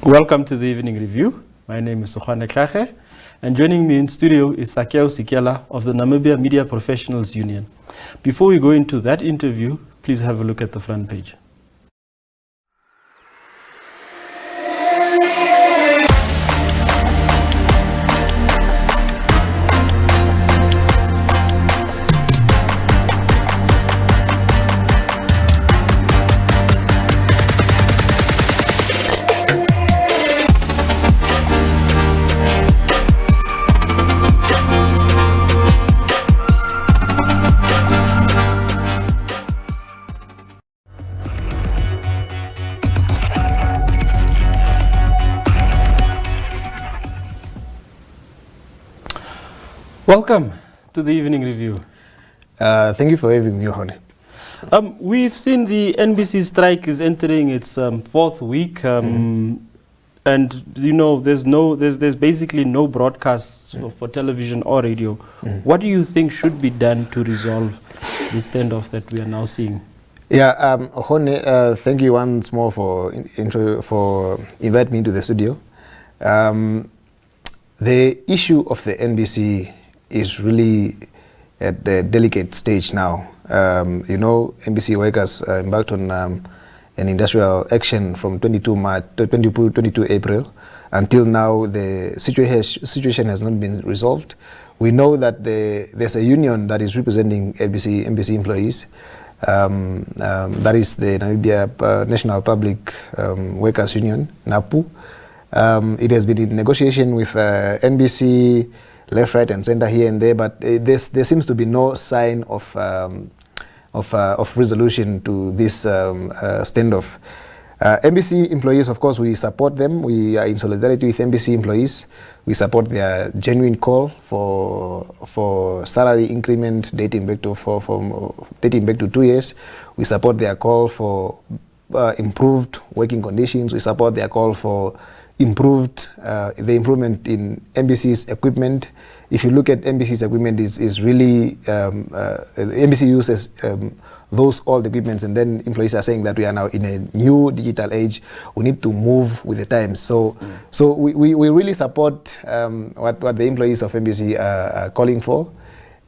Welcome to the Evening Review. My name is Sakeus, and joining me in studio is Sakeus Iikela of the Namibia Media Professionals Union. Before we go into that interview, please have a look at the front page. Welcome to the Evening Review. Thank you for having me, Honey. We've seen the NBC strike is entering its fourth week, and there's basically no broadcasts for television or radio. What do you think should be done to resolve the standoff that we are now seeing? Yeah, Honey, thank you once more for inviting me into the studio. The issue of the NBC is really at the delicate stage now. NBC workers embarked on an industrial action from 22 April. Until now, the situation has not been resolved. We know that there's a union that is representing NBC employees. That is the Namibia National Public Workers Union, NAPU. It has been in negotiation with NBC, left, right, and center here and there, but there seems to be no sign of resolution to this standoff. NBC employees, of course, we support them. We are in solidarity with NBC employees. We support their genuine call for salary increment dating back to 2 years. We support their call for improved working conditions. We support their call for the improvement in NBC's equipment. If you look at NBC's equipment, is really NBC uses those old equipments, and then employees are saying that we are now in a new digital age. We need to move with the times. So we really support what the employees of NBC are calling for,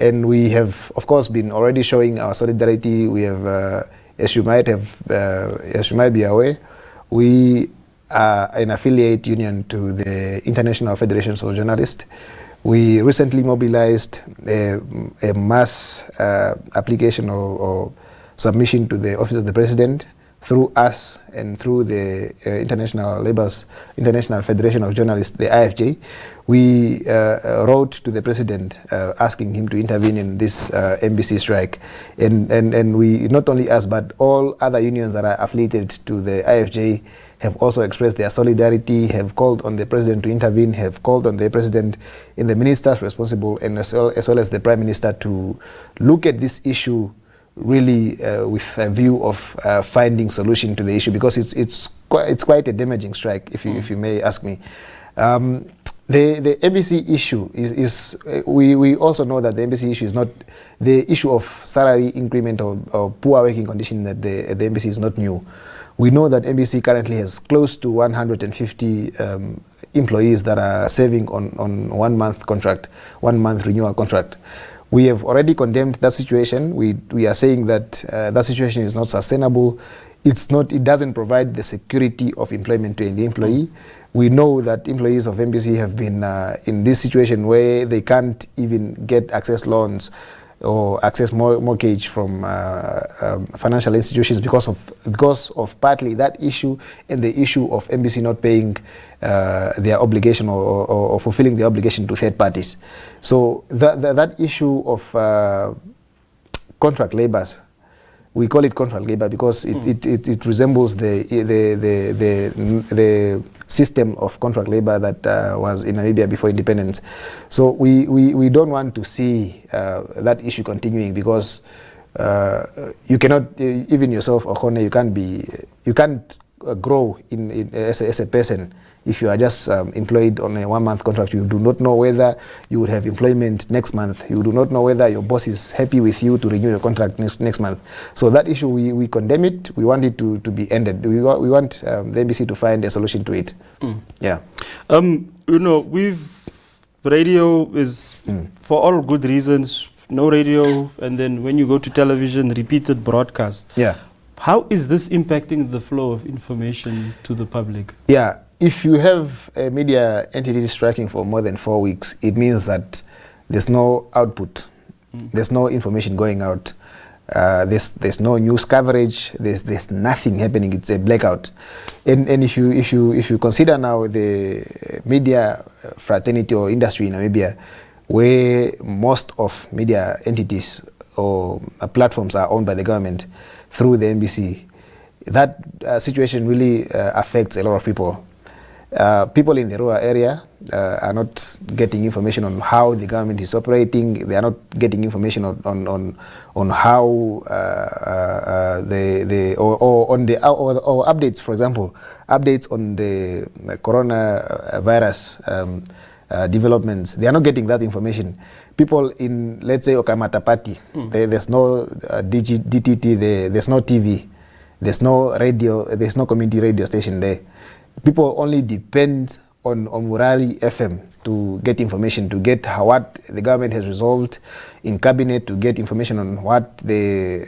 and we have, of course, been already showing our solidarity. We have, as you might be aware, we are an affiliate union to the International Federation of Journalists. We recently mobilized a mass application or submission to the Office of the President through us and through the International Federation of Journalists, the IFJ. We wrote to the President asking him to intervene in this NBC strike. And we, not only us, but all other unions that are affiliated to the IFJ have also expressed their solidarity, have called on the President to intervene, have called on the President and the ministers responsible, and as well as the Prime Minister, to look at this issue really with a view of finding solution to the issue, because it's quite a damaging strike, if you may ask me. The NBC issue is we also know that the NBC issue is not the issue of salary increment or poor working condition at the NBC is not new. We know that NBC currently has close to 150 employees that are serving on 1 month contract, 1 month renewal contract. We have already condemned that situation. We are saying that that situation is not sustainable. It doesn't provide the security of employment to the employee. We know that employees of NBC have been in this situation where they can't even get access loans or access mortgage from financial institutions because of partly that issue and the issue of NBC not paying their obligation or fulfilling their obligation to third parties. So that issue of contract labours, we call it contract labour because it resembles the system of contract labor that was in Namibia before independence. So we don't want to see that issue continuing, because you cannot, even yourself, Ohone, you can't grow as a person if you are just employed on a 1 month contract. You do not know whether you would have employment next month. You do not know whether your boss is happy with you to renew your contract next month. So that issue, we condemn it. We want it to be ended. We want the NBC to find a solution to it. Yeah. Radio is, for all good reasons, no radio, and then when you go to television, repeated broadcast. Yeah. How is this impacting the flow of information to the public? Yeah. If you have a media entity striking for more than 4 weeks, it means that there's no output. There's no information going out. There's no news coverage. There's nothing happening. It's a blackout. And if you consider now the media fraternity or industry in Namibia, where most of media entities or platforms are owned by the government through the NBC, that situation really affects a lot of people. People in the rural area are not getting information on how the government is operating. They are not getting information on how or updates. For example, updates on the coronavirus developments. They are not getting that information. People in, let's say, Okamatapati, there's no DTT, there's no TV, there's no radio, there's no community radio station there. People only depend on Murali FM to get information, to get what the government has resolved in cabinet, to get information on what the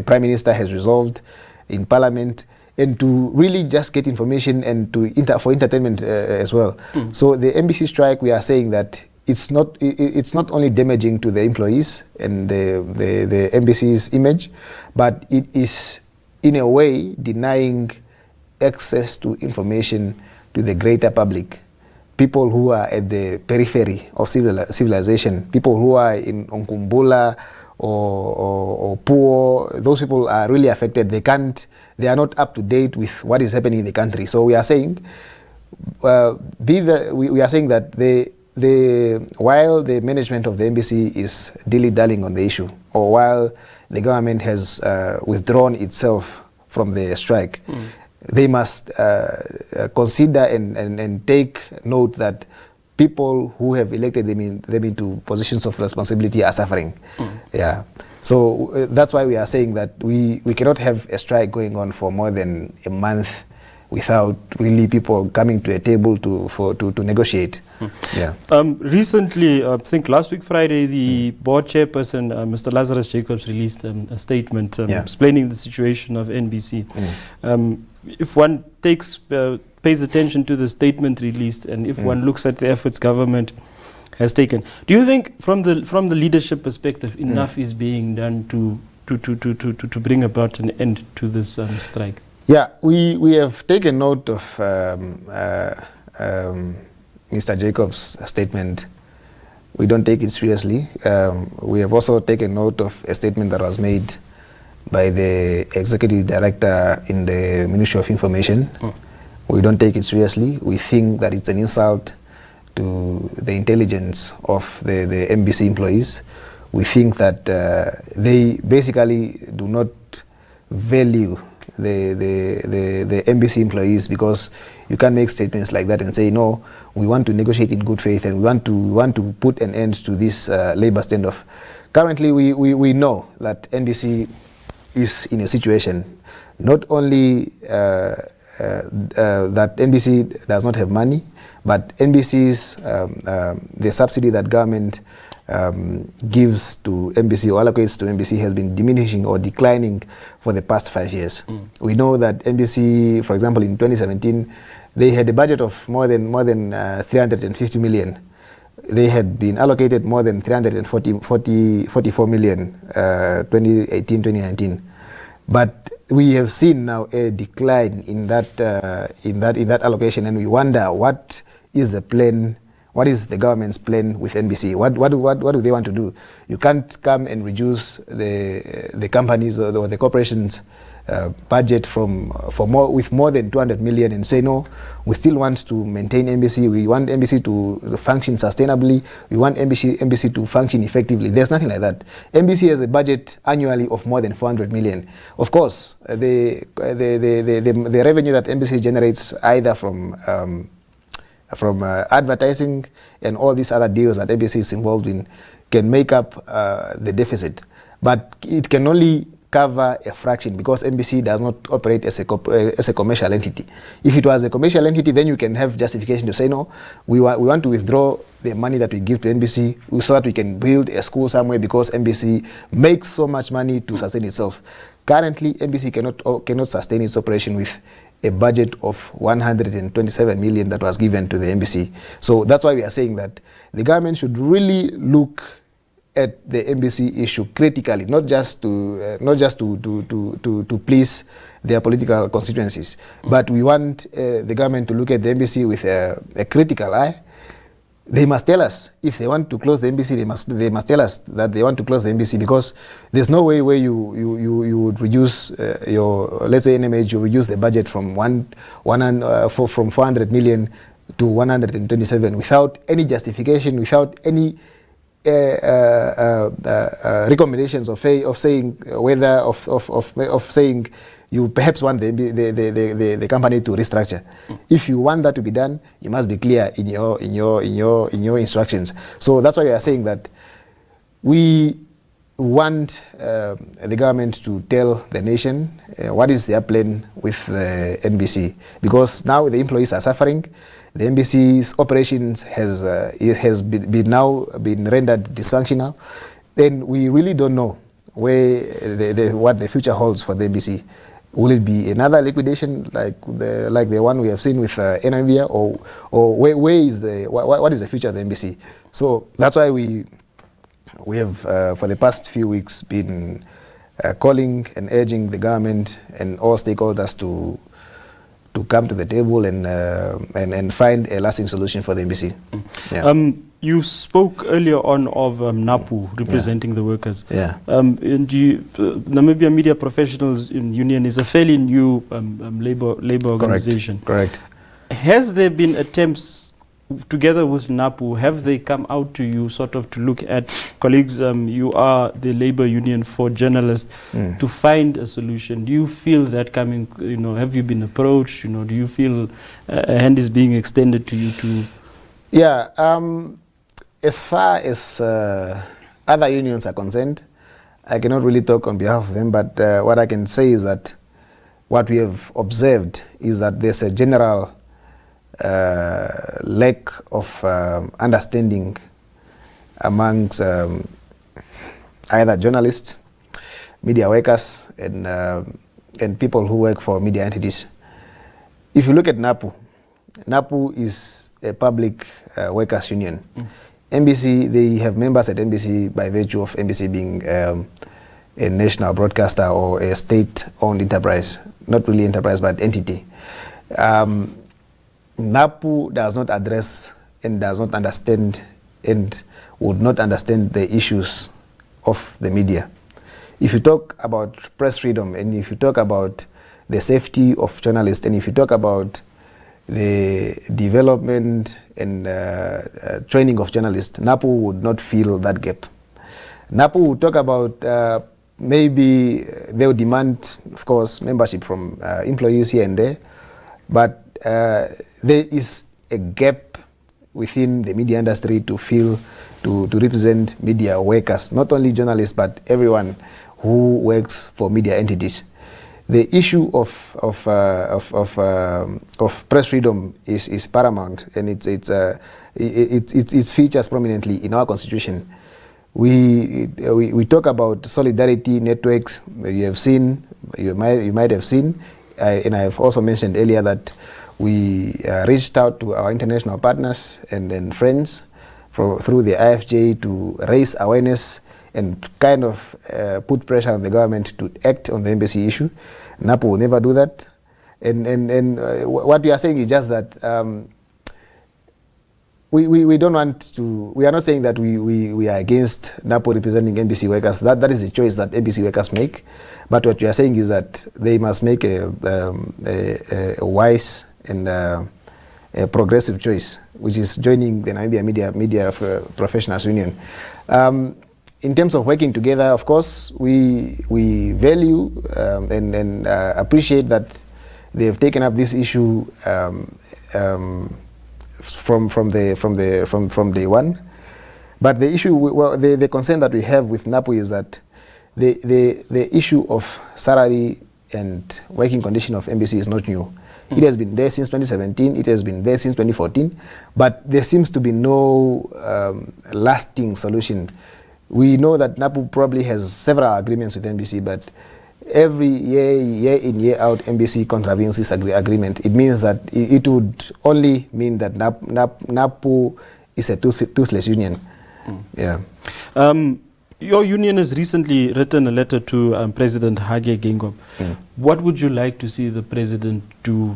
Prime Minister has resolved in Parliament, and to really just get information and for entertainment as well. So the NBC strike, we are saying that it's not only damaging to the employees and the NBC's image, but it is in a way denying access to information to the greater public, people who are at the periphery of civilization, people who are in Onkumbula or Puo. Those people are really affected. They are not up to date with what is happening in the country. So we are saying, we are saying that while the management of the NBC is dilly-dallying on the issue, or while the government has withdrawn itself from the strike, they must consider and take note that people who have elected them into positions of responsibility are suffering. Yeah. So that's why we are saying that we cannot have a strike going on for more than a month without really people coming to a table to negotiate. Yeah. Recently, I think last week Friday, the board chairperson, Mr. Lazarus Jacobs, released a statement explaining the situation of NBC. If one pays attention to the statement released, and if one looks at the efforts government has taken, do you think from the leadership perspective enough is being done to bring about an end to this strike? Yeah, we have taken note of Mr. Jacobs' statement. We don't take it seriously. We have also taken note of a statement that was made by the executive director in the Ministry of Information. We don't take it seriously. We think that it's an insult to the intelligence of the NBC employees. We think that they basically do not value the NBC employees, because you can't make statements like that and say, no, we want to negotiate in good faith and we want to put an end to this labor standoff. Currently, we know that NBC is in a situation, not only that NBC does not have money, but NBC's the subsidy that government gives to NBC or allocates to NBC has been diminishing or declining for the past 5 years. We know that NBC, for example, in 2017, they had a budget of more than 350 million. They had been allocated more than 344 million 2018-2019. But we have seen now a decline in that allocation, and we wonder what is the plan. What is the government's plan with NBC? What do they want to do? You can't come and reduce the companies or the corporations' budget with more than 200 million and say no, we still want to maintain NBC. We want NBC to function sustainably. We want NBC to function effectively. There's nothing like that. NBC has a budget annually of more than 400 million. Of course, the revenue that NBC generates either from advertising and all these other deals that NBC is involved in can make up the deficit, but it can only cover a fraction because NBC does not operate as a commercial entity. If it was a commercial entity, then you can have justification to say no, we want to withdraw the money that we give to NBC so that we can build a school somewhere because NBC makes so much money to sustain itself. Currently, NBC cannot sustain its operation with a budget of 127 million that was given to the NBC. So that's why we are saying that the government should really look at the NBC issue critically, not just to please their political constituencies, but we want the government to look at the NBC with a critical eye. They must tell us if they want to close the NBC. They must tell us that they want to close the NBC because there's no way where you would reduce your, let's say NMH, you reduce the budget from 400 million to 127 without any justification, without any recommendations of saying whether of saying you perhaps want the company to restructure. If you want that to be done, you must be clear in your instructions. So that's why we are saying that we want the government to tell the nation what is their plan with the NBC, because now the employees are suffering. The NBC's operations has been rendered dysfunctional. Then we really don't know what the future holds for the NBC. Will it be another liquidation like the one we have seen with Namibia, or what is the future of the NBC? So that's why we have for the past few weeks been calling and urging the government and all stakeholders to come to the table and find a lasting solution for the NBC. Yeah. You spoke earlier on of NAPU representing the workers. Yeah. Namibia Media Professionals Union is a fairly new labor organization. Correct. Has there been attempts together with NAPU, have they come out to you sort of to look at, colleagues, you are the labor union for journalists, to find a solution? Do you feel that coming, have you been approached, do you feel a hand is being extended to you to? Yeah, as far as other unions are concerned, I cannot really talk on behalf of them, but what I can say is that what we have observed is that there's a general lack of understanding amongst either journalists, media workers, and people who work for media entities. If you look at NAPU is a public workers union. NBC, they have members at NBC by virtue of NBC being a national broadcaster or a state-owned enterprise, not really enterprise, but entity. NAPU does not address and does not understand and would not understand the issues of the media. If you talk about press freedom, and if you talk about the safety of journalists, and if you talk about the development and training of journalists, NAPU would not fill that gap. NAPU would talk about maybe they would demand, of course, membership from employees here and there, but there is a gap within the media industry to fill, to represent media workers, not only journalists, but everyone who works for media entities. The issue of press freedom is paramount, and it features prominently in our constitution. We talk about solidarity networks. You might have seen, and I have also mentioned earlier that we reached out to our international partners and friends through the IFJ to raise awareness and kind of put pressure on the government to act on the embassy issue. NAPU will never do that. And what we are saying is just that we don't want to. We are not saying that we are against NAPO representing NBC workers. That is a choice that NBC workers make. But what we are saying is that they must make a wise and a progressive choice, which is joining the Namibia Media Professionals Union. In terms of working together, of course, we value and appreciate that they have taken up this issue from day one. But the issue, the concern that we have with NAPO is that the issue of salary and working condition of NBC is not new. It has been there since 2017. It has been there since 2014. But there seems to be no lasting solution. We know that NAPO probably has several agreements with NBC, but every year in, year out, NBC contravenes this agreement. It means that it would only mean that NAPO is a toothless union. Yeah. Your union has recently written a letter to President Hage Geingob. What would you like to see the president do?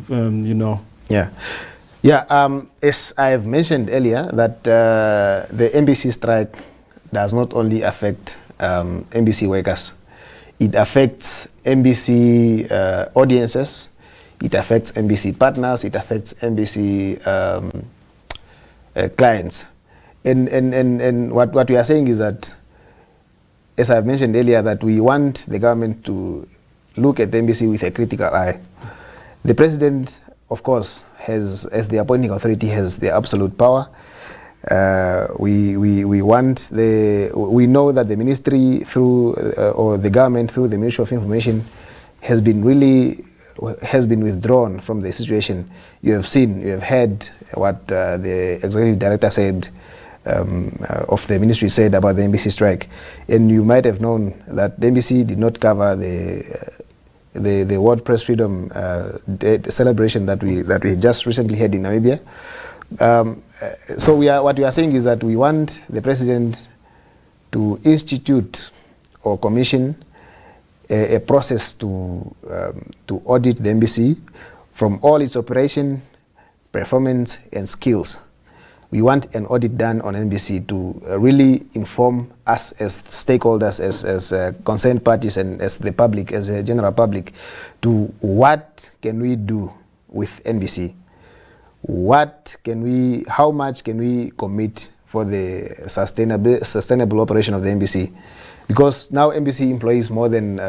Yeah. As I have mentioned earlier, that the NBC strike does not only affect NBC workers. It affects NBC audiences. It affects NBC partners. It affects NBC clients. And what we are saying is that, as I've mentioned earlier, that we want the government to look at the NBC with a critical eye. The president, of course, has, as the appointing authority, has the absolute power. We know that the ministry or the government through the Ministry of Information has been withdrawn from the situation. You have heard what the executive director said, of the ministry said about the NBC strike, and you might have known that the NBC did not cover the World Press Freedom celebration that we just recently had in Namibia. So what we are saying is that we want the president to institute or commission a process to audit the NBC from all its operation, performance, and skills. We want an audit done on NBC to really inform us as stakeholders, as concerned parties, and as the public, as a general public, to what can we do with NBC. How much can we commit for the sustainable operation of the NBC? Because now NBC employs more than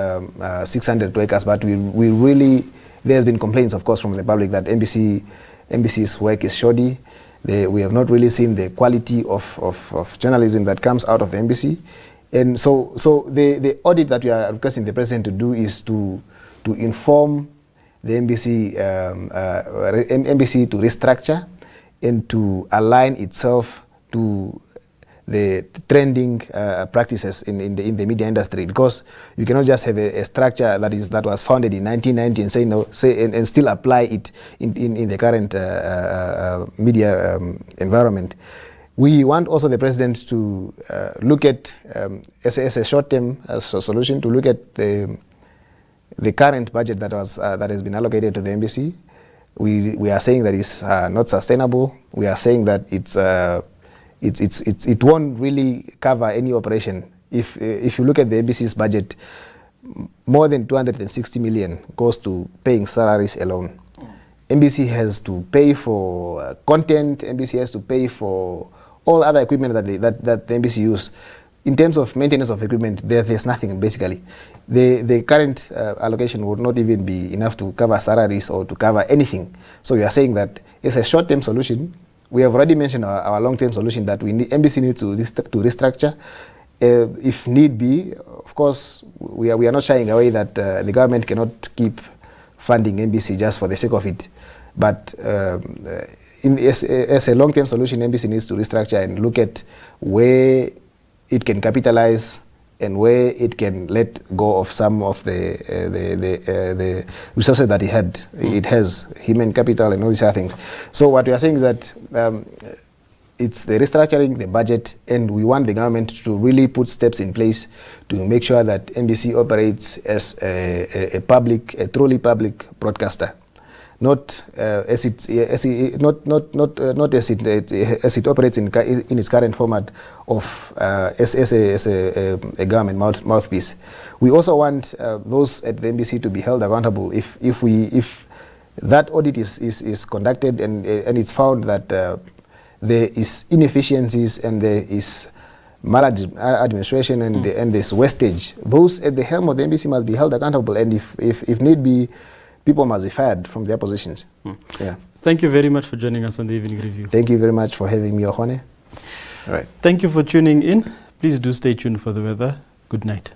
600 workers, but there's been complaints, of course, from the public that NBC's work is shoddy. We have not really seen the quality of journalism that comes out of the NBC. And so the audit that we are requesting the president to do is to inform the NBC to restructure and to align itself to the trending practices in the media industry, because you cannot just have a structure that was founded in 1990 and still apply it in the current media environment. We want also the president to look at as a short-term solution, to look at the current budget that has been allocated to the NBC. We are saying that it's not sustainable. We are saying that it won't really cover any operation. If you look at the NBC's budget, more than 260 million goes to paying salaries alone. NBC has to pay for content. NBC has to pay for all other equipment that the NBC use. In terms of maintenance of equipment, there's nothing basically. The current allocation would not even be enough to cover salaries or to cover anything. So we are saying that it's a short-term solution. We have already mentioned our long-term solution that NBC needs to restructure. If need be, of course, we are not shying away that the government cannot keep funding NBC just for the sake of it. But as a long-term solution, NBC needs to restructure and look at where it can capitalize and where it can let go of some of the resources that it has human capital and all these other things. So what we are saying is that it's the restructuring the budget, and we want the government to really put steps in place to make sure that NBC operates as a truly public broadcaster. not as it operates in its current format of as a government mouthpiece. We also want those at the NBC to be held accountable if that audit is conducted and it's found that there is inefficiencies and there is maladministration and there's wastage. Those at the helm of the NBC must be held accountable, and if need be, people must be fired from their positions. Yeah. Thank you very much for joining us on the Evening Review. Thank you very much for having me, Ohone. All right. Thank you for tuning in. Please do stay tuned for the weather. Good night.